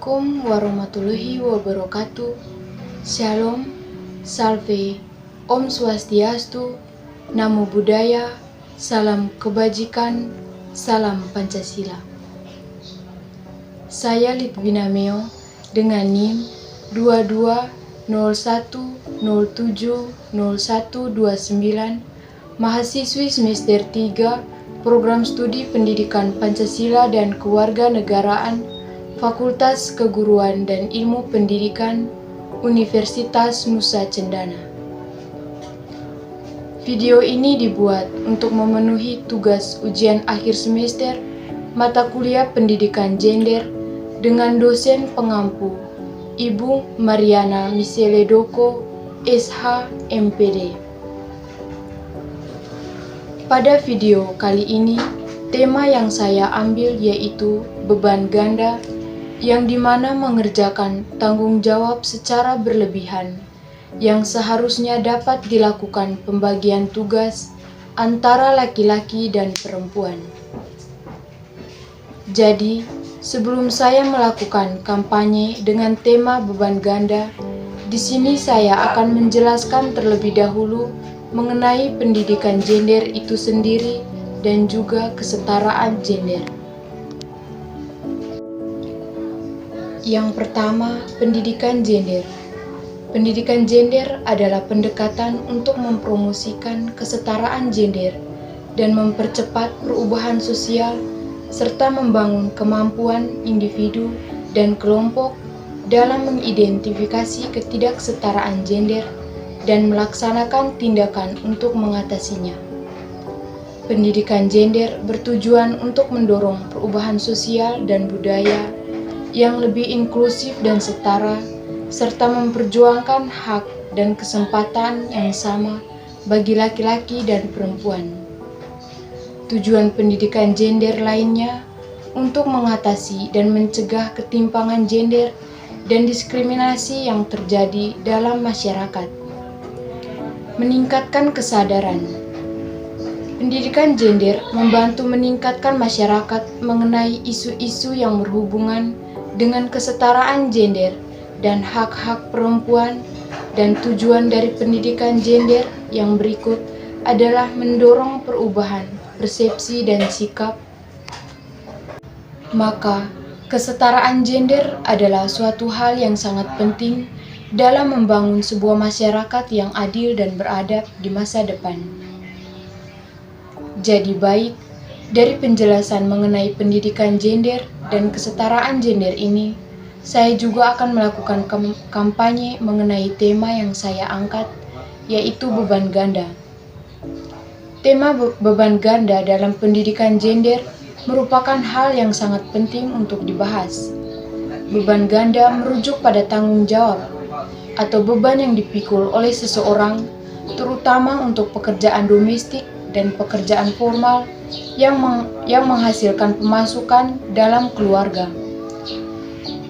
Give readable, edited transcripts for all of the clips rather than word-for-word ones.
Assalamualaikum warahmatullahi wabarakatuh. Shalom, salve, Om Swastiastu, Namo Buddhaya, salam kebajikan, salam Pancasila. Saya Litwina Meo dengan NIM 2201070129, mahasiswi semester 3, Program Studi Pendidikan Pancasila dan Kewarganegaraan, Fakultas Keguruan dan Ilmu Pendidikan, Universitas Nusa Cendana. Video ini dibuat untuk memenuhi tugas ujian akhir semester mata kuliah Pendidikan Gender dengan dosen pengampu Ibu Mariana Michele Doko, SH, MPD. Pada video kali ini, tema yang saya ambil yaitu beban ganda, yang dimana mengerjakan tanggung jawab secara berlebihan, yang seharusnya dapat dilakukan pembagian tugas antara laki-laki dan perempuan. Jadi, sebelum saya melakukan kampanye dengan tema beban ganda, di sini saya akan menjelaskan terlebih dahulu mengenai pendidikan gender itu sendiri dan juga kesetaraan gender. Yang pertama, pendidikan gender. Pendidikan gender adalah pendekatan untuk mempromosikan kesetaraan gender dan mempercepat perubahan sosial serta membangun kemampuan individu dan kelompok dalam mengidentifikasi ketidaksetaraan gender dan melaksanakan tindakan untuk mengatasinya. Pendidikan gender bertujuan untuk mendorong perubahan sosial dan budaya yang lebih inklusif dan setara, serta memperjuangkan hak dan kesempatan yang sama bagi laki-laki dan perempuan. Tujuan pendidikan gender lainnya untuk mengatasi dan mencegah ketimpangan gender dan diskriminasi yang terjadi dalam masyarakat. Meningkatkan kesadaran. Pendidikan gender membantu meningkatkan masyarakat mengenai isu-isu yang berhubungan dengan kesetaraan gender dan hak-hak perempuan, dan tujuan dari pendidikan gender yang berikut adalah mendorong perubahan persepsi dan sikap. Maka, kesetaraan gender adalah suatu hal yang sangat penting dalam membangun sebuah masyarakat yang adil dan beradab di masa depan. Jadi baik, dari penjelasan mengenai pendidikan gender dan kesetaraan gender ini, saya juga akan melakukan kampanye mengenai tema yang saya angkat, yaitu beban ganda. Tema beban ganda dalam pendidikan gender merupakan hal yang sangat penting untuk dibahas. Beban ganda merujuk pada tanggung jawab atau beban yang dipikul oleh seseorang, terutama untuk pekerjaan domestik dan pekerjaan formal yang menghasilkan pemasukan dalam keluarga.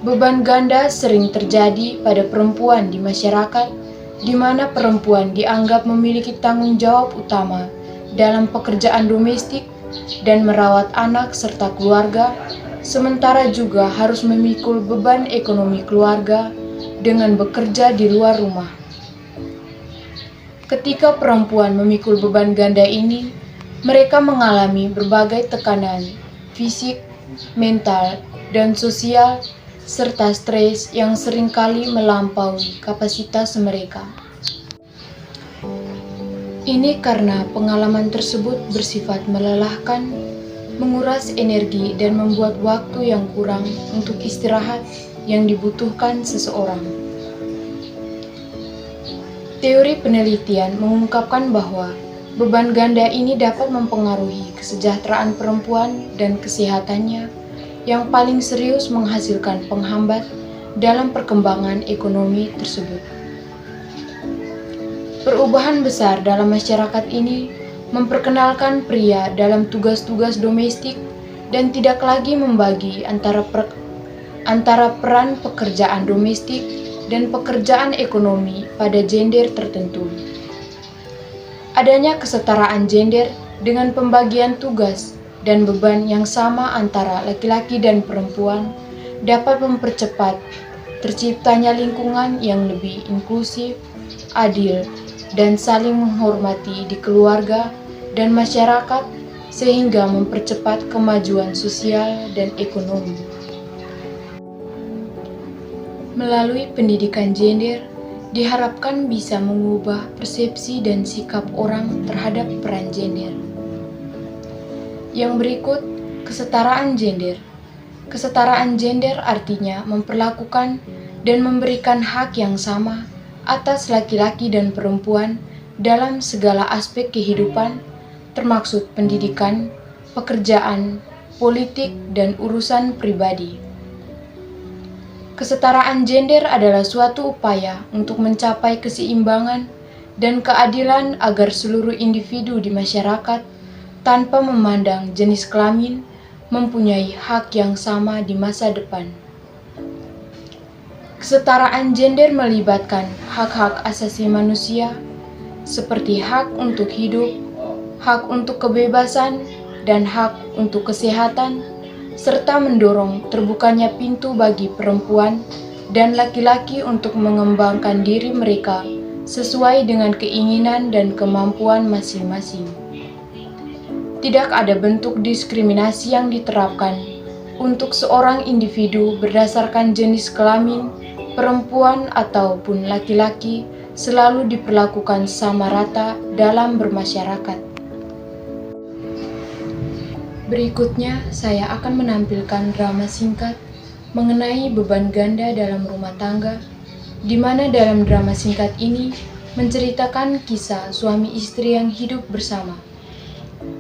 Beban ganda sering terjadi pada perempuan di masyarakat, di mana perempuan dianggap memiliki tanggung jawab utama dalam pekerjaan domestik dan merawat anak serta keluarga, sementara juga harus memikul beban ekonomi keluarga dengan bekerja di luar rumah. Ketika perempuan memikul beban ganda ini, mereka mengalami berbagai tekanan fisik, mental, dan sosial, serta stres yang seringkali melampaui kapasitas mereka. Ini karena pengalaman tersebut bersifat melelahkan, menguras energi, dan membuat waktu yang kurang untuk istirahat yang dibutuhkan seseorang. Teori penelitian mengungkapkan bahwa beban ganda ini dapat mempengaruhi kesejahteraan perempuan dan kesehatannya, yang paling serius menghasilkan penghambat dalam perkembangan ekonomi tersebut. Perubahan besar dalam masyarakat ini memperkenalkan pria dalam tugas-tugas domestik dan tidak lagi membagi antara peran pekerjaan domestik dan pekerjaan ekonomi pada gender tertentu. Adanya kesetaraan gender dengan pembagian tugas dan beban yang sama antara laki-laki dan perempuan dapat mempercepat terciptanya lingkungan yang lebih inklusif, adil, dan saling menghormati di keluarga dan masyarakat sehingga mempercepat kemajuan sosial dan ekonomi. Melalui pendidikan gender, diharapkan bisa mengubah persepsi dan sikap orang terhadap peran gender. Yang berikut, kesetaraan gender. Kesetaraan gender artinya memperlakukan dan memberikan hak yang sama atas laki-laki dan perempuan dalam segala aspek kehidupan, termasuk pendidikan, pekerjaan, politik, dan urusan pribadi. Kesetaraan gender adalah suatu upaya untuk mencapai keseimbangan dan keadilan agar seluruh individu di masyarakat, tanpa memandang jenis kelamin, mempunyai hak yang sama di masa depan. Kesetaraan gender melibatkan hak-hak asasi manusia, seperti hak untuk hidup, hak untuk kebebasan, dan hak untuk kesehatan, serta mendorong terbukanya pintu bagi perempuan dan laki-laki untuk mengembangkan diri mereka sesuai dengan keinginan dan kemampuan masing-masing. Tidak ada bentuk diskriminasi yang diterapkan untuk seorang individu berdasarkan jenis kelamin, perempuan ataupun laki-laki selalu diperlakukan sama rata dalam bermasyarakat. Berikutnya, saya akan menampilkan drama singkat mengenai beban ganda dalam rumah tangga, di mana dalam drama singkat ini menceritakan kisah suami istri yang hidup bersama.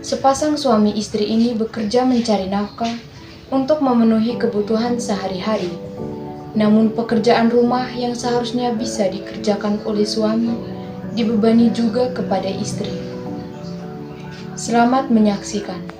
Sepasang suami istri ini bekerja mencari nafkah untuk memenuhi kebutuhan sehari-hari. Namun pekerjaan rumah yang seharusnya bisa dikerjakan oleh suami dibebani juga kepada istri. Selamat menyaksikan.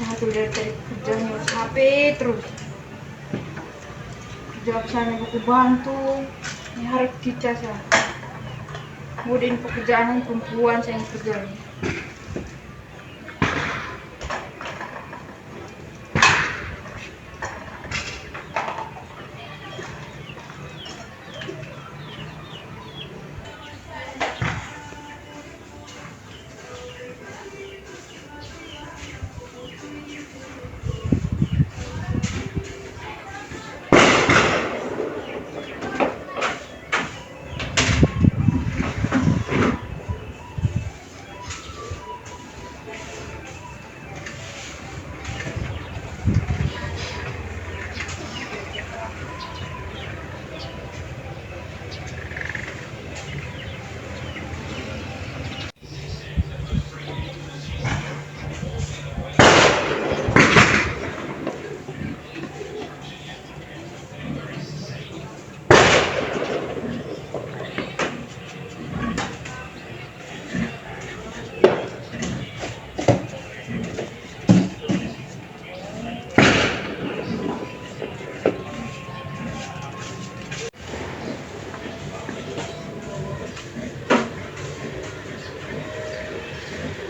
Satu dari kerja ngurus HP terus kerja sana buku bantu ini harus kita sah kemudian pekerjaan perempuan saya yang kerja ini.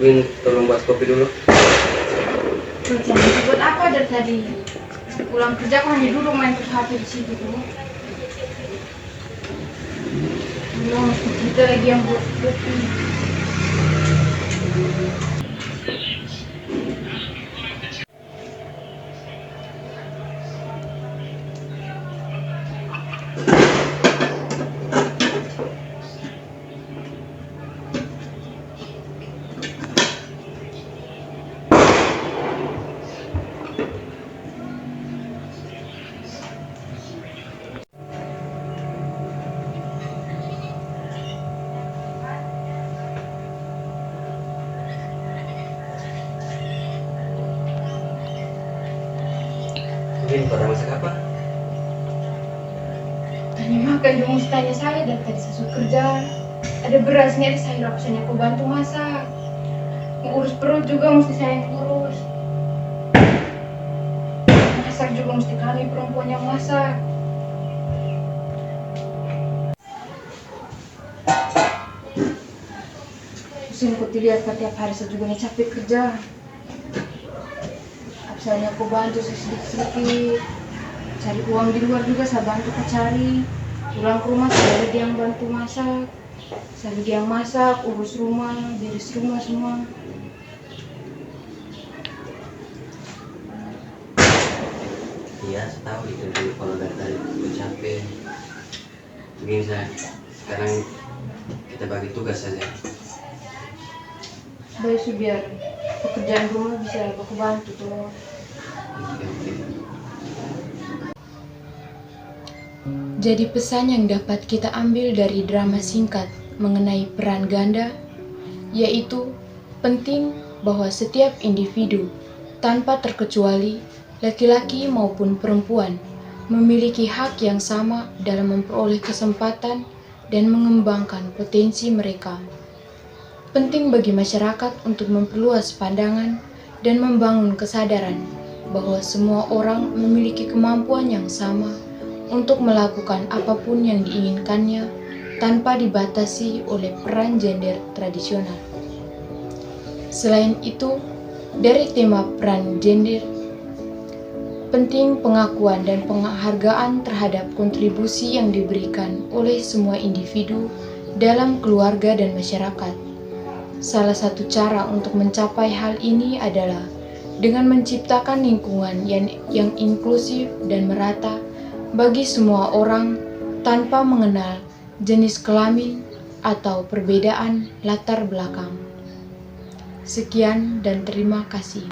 Win, tolong buat kopi dulu. Buat apa dari tadi? Pulang kerja kok hanya duduk main terus HP di situ tuh. Belum kita lagi yang buat kopi. Win, pada masak apa? Tanya makan dong, mesti tanya saya dari tadi saya suruh kerja. Ada berasnya, ada sayur apa saja aku bantu masak. Yang urus perut juga mesti saya yang urus. Masak juga mesti kami perempuan yang masak. Pusing aku dilihat tiap hari saya juga nih capek kerja. Misalnya aku bantu sedikit-sedikit, cari uang di luar juga saya bantu aku cari. Pulang ke rumah saya lagi yang bantu masak, saya lagi yang masak, urus rumah, beres rumah semua. Iya, saya tahu itu dulu kalau dari tadi udah capek. Begini saya, sekarang kita bagi tugas saja. Baik sih biar pekerjaan rumah bisa aku bantu tuh. Oke. Jadi pesan yang dapat kita ambil dari drama singkat mengenai peran ganda, yaitu penting bahwa setiap individu, tanpa terkecuali laki-laki maupun perempuan, memiliki hak yang sama dalam memperoleh kesempatan dan mengembangkan potensi mereka. Penting bagi masyarakat untuk memperluas pandangan dan membangun kesadaran bahwa semua orang memiliki kemampuan yang sama untuk melakukan apapun yang diinginkannya tanpa dibatasi oleh peran gender tradisional. Selain itu, dari tema peran gender, penting pengakuan dan penghargaan terhadap kontribusi yang diberikan oleh semua individu dalam keluarga dan masyarakat. Salah satu cara untuk mencapai hal ini adalah dengan menciptakan lingkungan yang inklusif dan merata bagi semua orang tanpa mengenal jenis kelamin atau perbedaan latar belakang. Sekian dan terima kasih.